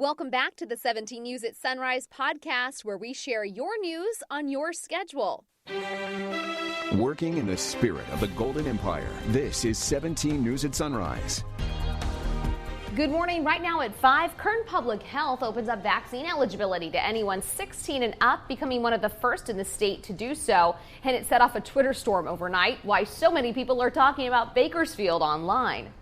Welcome back to the 17 News at Sunrise podcast, where we share your news on your schedule. Working in the spirit of the Golden Empire, this is 17 News at Sunrise. Good morning. Right now at 5, Kern Public Health opens up vaccine eligibility to anyone 16 and up, becoming one of the first in the state to do so. And it set off a Twitter storm overnight, why so many people are talking about Bakersfield online.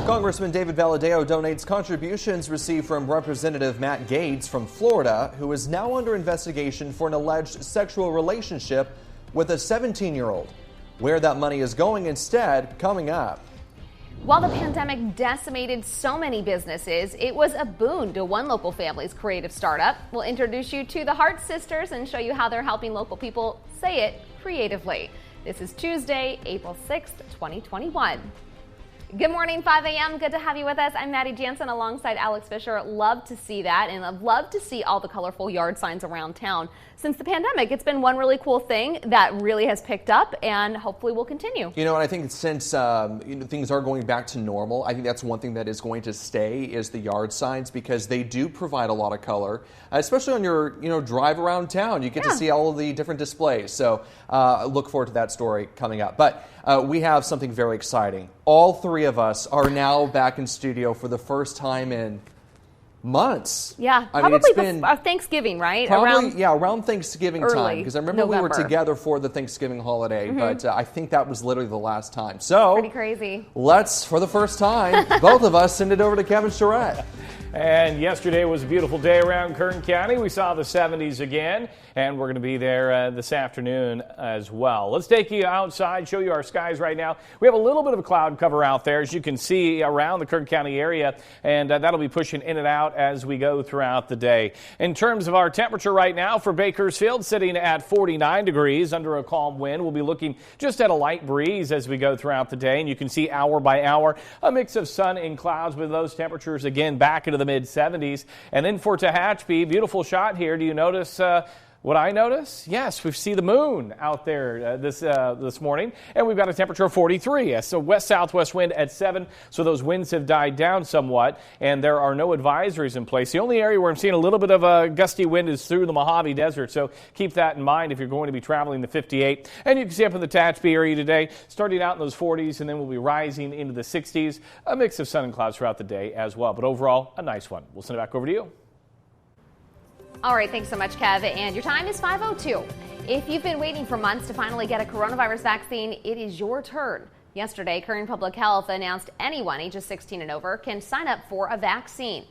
Congressman David Valadao donates contributions received from Representative Matt Gaetz from Florida, who is now under investigation for an alleged sexual relationship with a 17-year-old. Where that money is going instead, coming up. While the pandemic decimated so many businesses, it was a boon to one local family's creative startup. We'll introduce you to the Hart sisters and show you how they're helping local people say it creatively. This is Tuesday, April 6th, 2021. Good morning, 5 a.m. Good to have you with us. I'm Maddie Jansen alongside Alex Fisher. Love to see that, and I'd love to see all the colorful yard signs around town. Since the pandemic, it's been one really cool thing that really has picked up and hopefully will continue. You know, and I think since things are going back to normal, I think that's one thing that is going to stay is the yard signs, because they do provide a lot of color, especially on your drive around town. You get to see all of the different displays. So look forward to that story coming up. But we have something very exciting. All three of us are now back in studio for the first time in months. Yeah, I probably mean, it's been Thanksgiving, right? Around Thanksgiving time, because I remember November. we were together for the Thanksgiving holiday, but I think that was literally the last time. So pretty crazy. Let's, for the first time, both of us send it over to Kevin Charette. And yesterday was a beautiful day around Kern County. We saw the 70s again, and we're going to be there this afternoon as well. Let's take you outside, show you our skies right now. We have a little bit of a cloud cover out there, as you can see, around the Kern County area, and that'll be pushing in and out as we go throughout the day. In terms of our temperature right now for Bakersfield, sitting at 49 degrees under a calm wind. We'll be looking just at a light breeze as we go throughout the day, and you can see hour by hour a mix of sun and clouds, with those temperatures again back into the mid-70s. And then for Tehachapi, beautiful shot here. Do you notice what I notice? Yes, we see the moon out there this morning, and we've got a temperature of 43. So west-southwest wind at 7, so those winds have died down somewhat, and there are no advisories in place. The only area where I'm seeing a little bit of a gusty wind is through the Mojave Desert, so keep that in mind if you're going to be traveling the 58. And you can see up in the Tehachapi area today, starting out in those 40s, and then we'll be rising into the 60s, a mix of sun and clouds throughout the day as well. But overall, a nice one. We'll send it back over to you. All right, thanks so much, Kev. And your time is 5:02. If you've been waiting for months to finally get a coronavirus vaccine, it is your turn. Yesterday, Kern Public Health announced anyone ages 16 and over can sign up for a vaccine.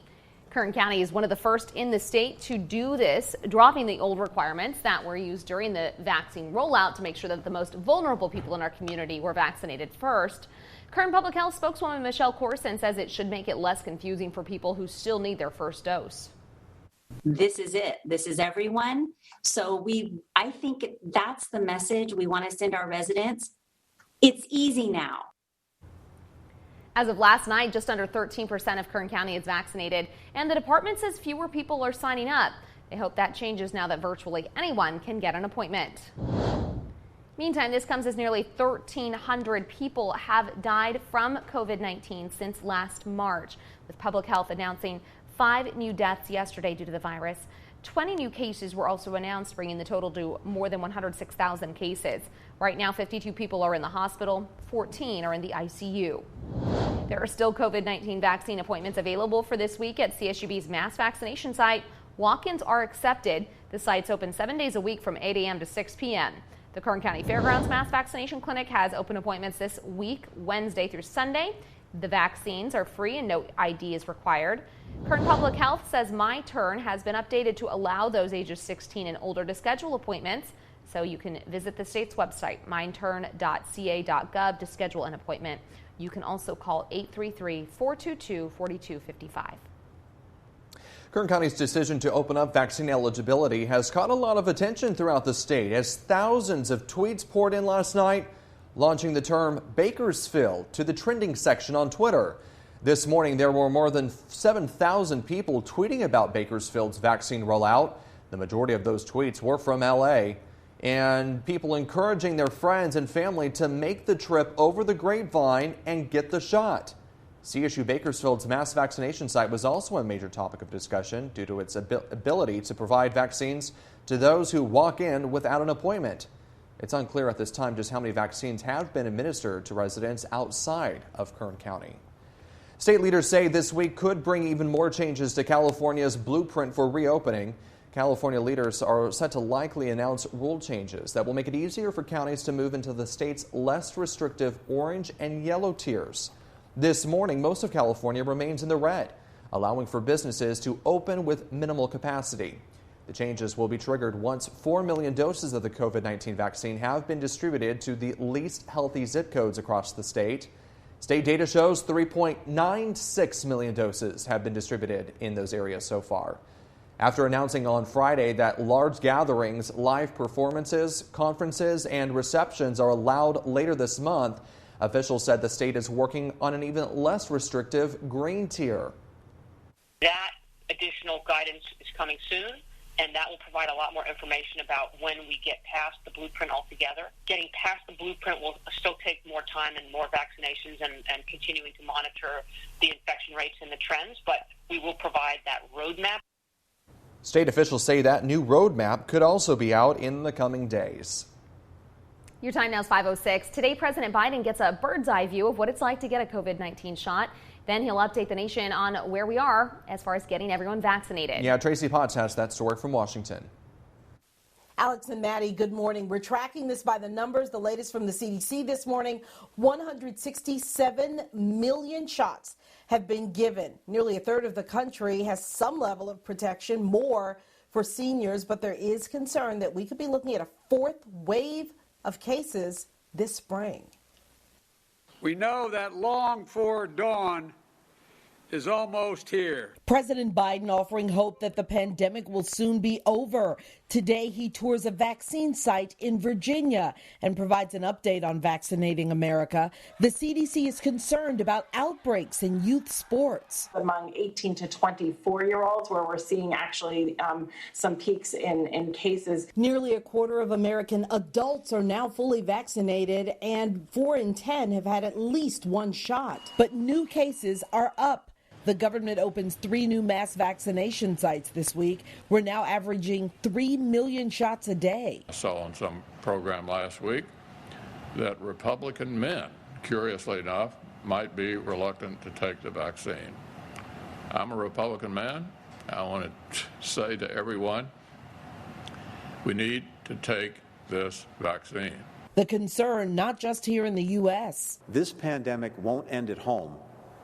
Kern County is one of the first in the state to do this, dropping the old requirements that were used during the vaccine rollout to make sure that the most vulnerable people in our community were vaccinated first. Kern Public Health spokeswoman Michelle Corson says it should make it less confusing for people who still need their first dose. This is it. This is everyone. So I think that's the message we want to send our residents. It's easy now. As of last night, just under 13% of Kern County is vaccinated, and the department says fewer people are signing up. They hope that changes now that virtually anyone can get an appointment. Meantime, this comes as nearly 1,300 people have died from COVID-19 since last March, with Public Health announcing 5 new deaths yesterday due to the virus. 20 new cases were also announced, bringing the total to more than 106,000 cases. Right now, 52 people are in the hospital, 14 are in the ICU. There are still COVID-19 vaccine appointments available for this week at CSUB's mass vaccination site. Walk-ins are accepted. The site's open 7 days a week from 8 a.m. to 6 p.m. The Kern County Fairgrounds Mass Vaccination Clinic has open appointments this week, Wednesday through Sunday. The vaccines are free and no ID is required. Kern Public Health says My Turn has been updated to allow those ages 16 and older to schedule appointments. So you can visit the state's website, myturn.ca.gov, to schedule an appointment. You can also call 833-422-4255. Kern County's decision to open up vaccine eligibility has caught a lot of attention throughout the state as thousands of tweets poured in last night, launching the term Bakersfield to the trending section on Twitter. This morning, there were more than 7,000 people tweeting about Bakersfield's vaccine rollout. The majority of those tweets were from LA, and people encouraging their friends and family to make the trip over the grapevine and get the shot. CSU Bakersfield's mass vaccination site was also a major topic of discussion due to its ability to provide vaccines to those who walk in without an appointment. It's unclear at this time just how many vaccines have been administered to residents outside of Kern County. State leaders say this week could bring even more changes to California's blueprint for reopening. California leaders are set to likely announce rule changes that will make it easier for counties to move into the state's less restrictive orange and yellow tiers. This morning, most of California remains in the red, allowing for businesses to open with minimal capacity. The changes will be triggered once 4 million doses of the COVID-19 vaccine have been distributed to the least healthy zip codes across the state. State data shows 3.96 million doses have been distributed in those areas so far. After announcing on Friday that large gatherings, live performances, conferences, and receptions are allowed later this month, officials said the state is working on an even less restrictive green tier. That additional guidance is coming soon, and that will provide a lot more information about when we get past the blueprint altogether. Getting past the blueprint will still take more time and more vaccinations and continuing to monitor the infection rates and the trends, but we will provide that roadmap. State officials say that new roadmap could also be out in the coming days. Your time now is 5:06. Today, President Biden gets a bird's eye view of what it's like to get a COVID-19 shot. Then he'll update the nation on where we are as far as getting everyone vaccinated. Yeah, Tracy Potts has that story from Washington. Alex and Maddie, good morning. We're tracking this by the numbers. The latest from the CDC this morning, 167 million shots have been given. Nearly a third of the country has some level of protection, more for seniors, but there is concern that we could be looking at a fourth wave of cases this spring. We know that long-for dawn is almost here. President Biden offering hope that the pandemic will soon be over. Today, he tours a vaccine site in Virginia and provides an update on vaccinating America. The CDC is concerned about outbreaks in youth sports. Among 18 to 24-year-olds, where we're seeing actually some peaks in cases. Nearly a quarter of American adults are now fully vaccinated, and 4 in 10 have had at least one shot. But new cases are up. The government opens 3 new mass vaccination sites this week. We're now averaging 3 million shots a day. I saw on some program last week that Republican men, curiously enough, might be reluctant to take the vaccine. I'm a Republican man. I want to say to everyone, we need to take this vaccine. The concern, not just here in the U.S. This pandemic won't end at home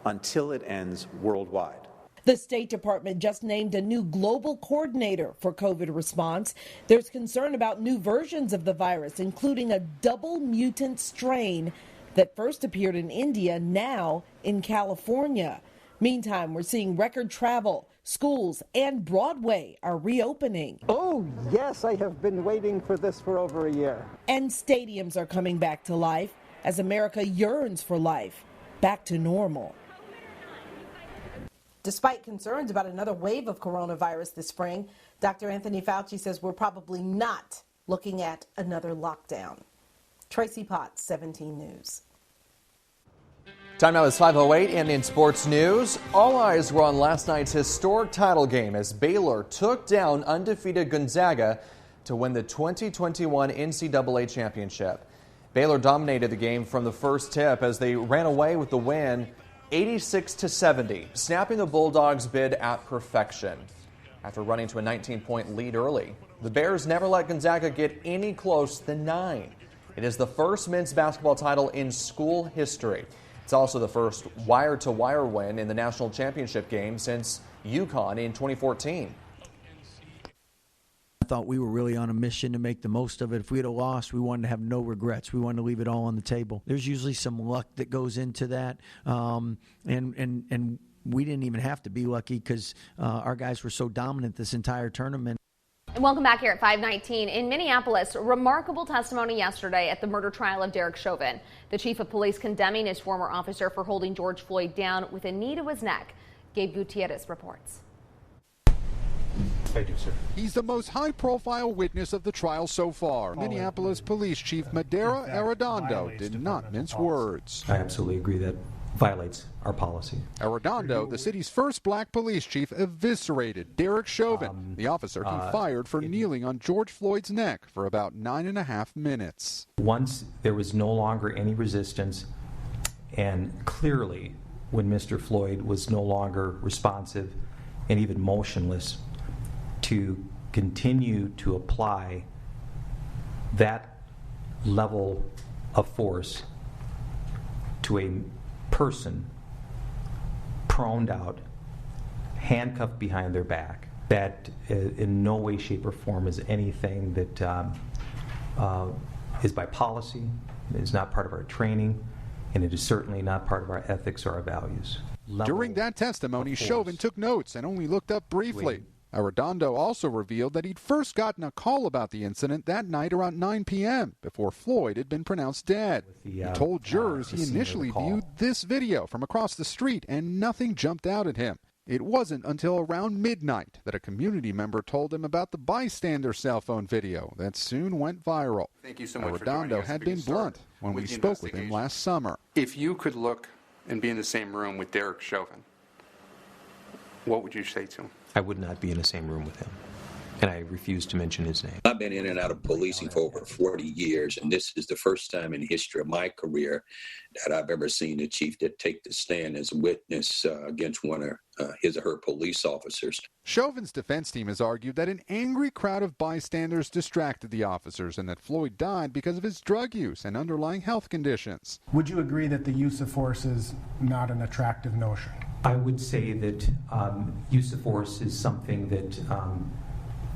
until it ends worldwide. The State Department just named a new global coordinator for COVID response. There's concern about new versions of the virus, including a double mutant strain that first appeared in India, now in California. Meantime, we're seeing record travel. Schools and Broadway are reopening. Oh, yes, I have been waiting for this for over a year. And stadiums are coming back to life as America yearns for life back to normal. Despite concerns about another wave of coronavirus this spring, Dr. Anthony Fauci says we're probably not looking at another lockdown. Tracy Potts, 17 News. Time now is 5:08, and in sports news, all eyes were on last night's historic title game as Baylor took down undefeated Gonzaga to win the 2021 Ncaa championship. Baylor dominated the game from the first tip as they ran away with the win 86-70, snapping the Bulldogs' bid at perfection. After running to a 19-point lead early, the Bears never let Gonzaga get any close than 9. It is the first men's basketball title in school history. It's also the first wire-to-wire win in the national championship game since UConn in 2014. I thought we were really on a mission to make the most of it. If we had lost, we wanted to have no regrets. We wanted to leave it all on the table. There's usually some luck that goes into that, and we didn't even have to be lucky because our guys were so dominant this entire tournament. And welcome back here at 519. In Minneapolis, remarkable testimony yesterday at the murder trial of Derek Chauvin. The chief of police condemning his former officer for holding George Floyd down with a knee to his neck. Gabe Gutierrez reports. Thank you, sir. He's the most high-profile witness of the trial so far. Minneapolis Police Chief Madera Arredondo did not mince words. I absolutely agree that violates our policy. Arredondo, the city's first black police chief, eviscerated Derek Chauvin, the officer he fired for kneeling on George Floyd's neck for about 9.5 minutes. Once there was no longer any resistance, and clearly when Mr. Floyd was no longer responsive and even motionless, to continue to apply that level of force to a person proned out, handcuffed behind their back, that in no way, shape, or form is anything that is by policy, is not part of our training, and it is certainly not part of our ethics or our values. During that testimony, Chauvin took notes and only looked up briefly. Arredondo also revealed that he'd first gotten a call about the incident that night around 9 p.m. before Floyd had been pronounced dead. He told jurors he initially viewed this video from across the street and nothing jumped out at him. It wasn't until around midnight that a community member told him about the bystander cell phone video that soon went viral. Thank you so much for joining us. Arredondo had been blunt when we spoke with him last summer. If you could look and be in the same room with Derek Chauvin, what would you say to him? I would not be in the same room with him, and I refuse to mention his name. I've been in and out of policing for over 40 years, and this is the first time in the history of my career that I've ever seen a chief that take the stand as a witness against one of his or her police officers. Chauvin's defense team has argued that an angry crowd of bystanders distracted the officers and that Floyd died because of his drug use and underlying health conditions. Would you agree that the use of force is not an attractive notion? I would say that use of force is something that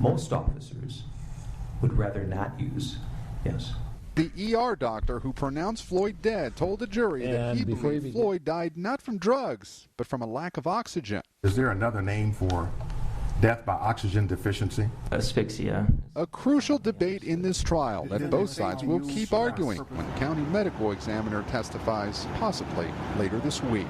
most officers would rather not use, yes. The ER doctor who pronounced Floyd dead told the jury that he believed Floyd died not from drugs, but from a lack of oxygen. Is there another name for death by oxygen deficiency? Asphyxia. A crucial debate in this trial that both sides will keep arguing when the county medical examiner testifies, possibly later this week.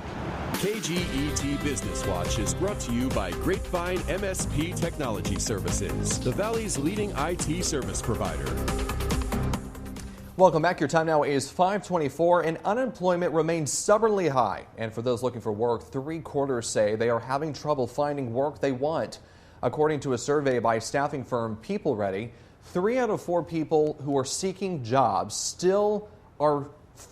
KGET Business Watch is brought to you by Grapevine MSP Technology Services, the Valley's leading IT service provider. Welcome back. Your time now is 5:24, and unemployment remains stubbornly high. And for those looking for work, 3/4 say they are having trouble finding work they want. According to a survey by staffing firm PeopleReady, 3 out of 4 people who are seeking jobs still are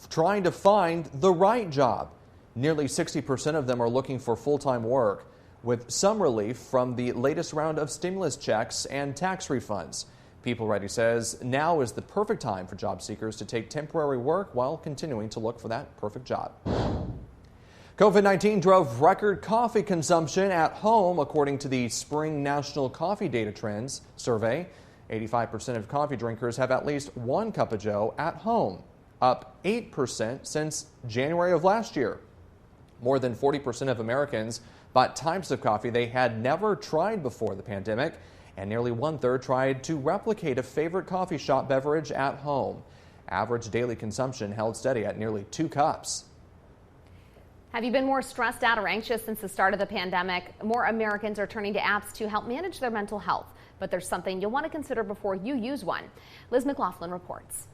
trying to find the right job. Nearly 60% of them are looking for full-time work, with some relief from the latest round of stimulus checks and tax refunds. PeopleReady says now is the perfect time for job seekers to take temporary work while continuing to look for that perfect job. COVID-19 drove record coffee consumption at home, according to the Spring National Coffee Data Trends survey. 85% of coffee drinkers have at least 1 cup of joe at home, up 8% since January of last year. More than 40% of Americans bought types of coffee they had never tried before the pandemic, and nearly 1/3 tried to replicate a favorite coffee shop beverage at home. Average daily consumption held steady at nearly 2 cups. Have you been more stressed out or anxious since the start of the pandemic? More Americans are turning to apps to help manage their mental health, but there's something you'll want to consider before you use one. Liz McLaughlin reports.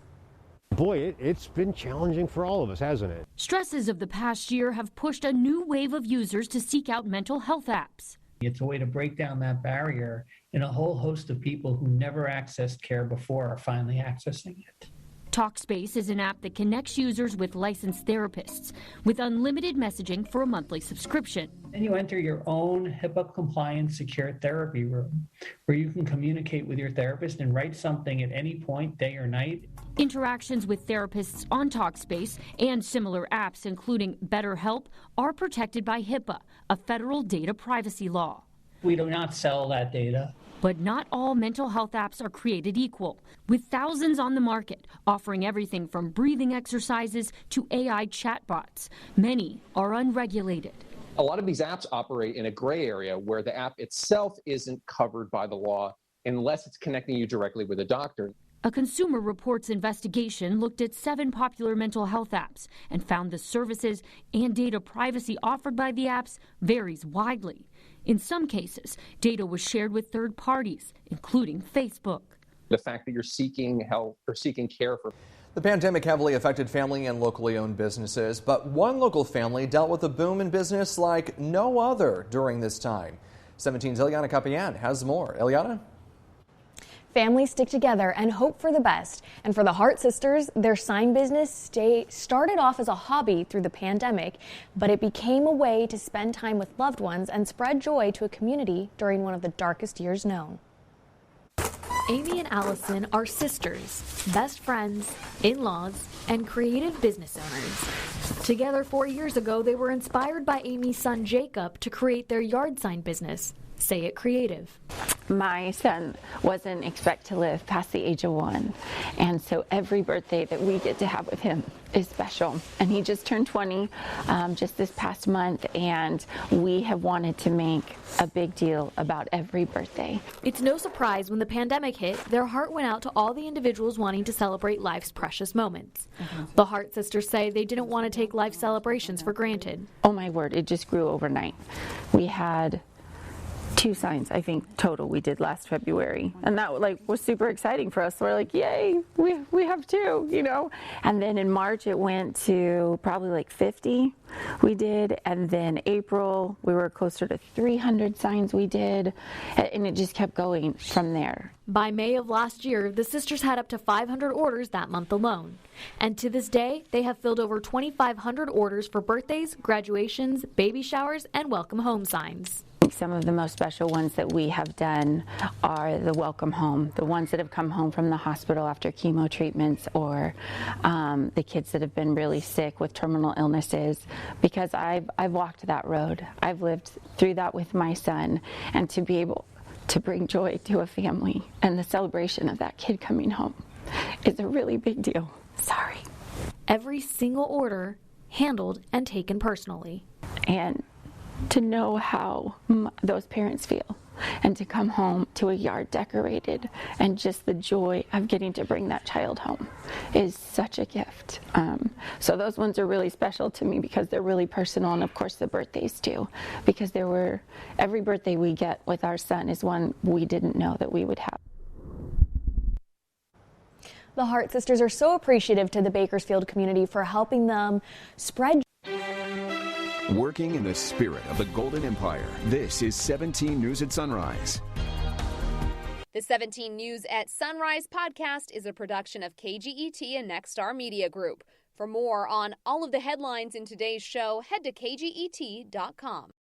Boy, it's been challenging for all of us, hasn't it? Stresses of the past year have pushed a new wave of users to seek out mental health apps. It's a way to break down that barrier, and a whole host of people who never accessed care before are finally accessing it. Talkspace is an app that connects users with licensed therapists with unlimited messaging for a monthly subscription. Then you enter your own HIPAA-compliant secure therapy room where you can communicate with your therapist and write something at any point, day or night. Interactions with therapists on Talkspace and similar apps, including BetterHelp, are protected by HIPAA, a federal data privacy law. We do not sell that data. But not all mental health apps are created equal, with thousands on the market offering everything from breathing exercises to AI chatbots. Many are unregulated. A lot of these apps operate in a gray area where the app itself isn't covered by the law unless it's connecting you directly with a doctor. A Consumer Reports investigation looked at 7 popular mental health apps and found the services and data privacy offered by the apps varies widely. In some cases, data was shared with third parties, including Facebook. The fact that you're seeking help or seeking care for. The pandemic heavily affected family and locally owned businesses, but one local family dealt with a boom in business like no other during this time. 17's Eliana Capian has more. Eliana? Families stick together and hope for the best. And for the Hart sisters, their sign business started off as a hobby through the pandemic, but it became a way to spend time with loved ones and spread joy to a community during one of the darkest years known. Amy and Allison are sisters, best friends, in-laws, and creative business owners. Together 4 years ago, they were inspired by Amy's son Jacob to create their yard sign business, Say It Creative. My son wasn't expected to live past the age of 1, and so every birthday that we get to have with him is special. And he just turned 20 just this past month, and we have wanted to make a big deal about every birthday. It's no surprise when the pandemic hit, their heart went out to all the individuals wanting to celebrate life's precious moments. The Hart sisters say they didn't want to take life celebrations for granted. Oh my word, it just grew overnight. We had 2 signs, I think, total we did last February. And that was super exciting for us. We're like, yay, we have 2, you know? And then in March, it went to probably 50 we did. And then April, we were closer to 300 signs we did. And it just kept going from there. By May of last year, the sisters had up to 500 orders that month alone. And to this day, they have filled over 2,500 orders for birthdays, graduations, baby showers, and welcome home signs. Some of the most special ones that we have done are the welcome home, the ones that have come home from the hospital after chemo treatments, or the kids that have been really sick with terminal illnesses, because I've walked that road. I've lived through that with my son, and to be able to bring joy to a family and the celebration of that kid coming home is a really big deal. Sorry. Every single order handled and taken personally. And to know how those parents feel, and to come home to a yard decorated, and just the joy of getting to bring that child home is such a gift. So those ones are really special to me because they're really personal, and of course the birthdays too, because every birthday we get with our son is one we didn't know that we would have. The Hart sisters are so appreciative to the Bakersfield community for helping them spread. Working in the spirit of the Golden Empire, this is 17 News at Sunrise. The 17 News at Sunrise podcast is a production of KGET and Nexstar Media Group. For more on all of the headlines in today's show, head to kget.com.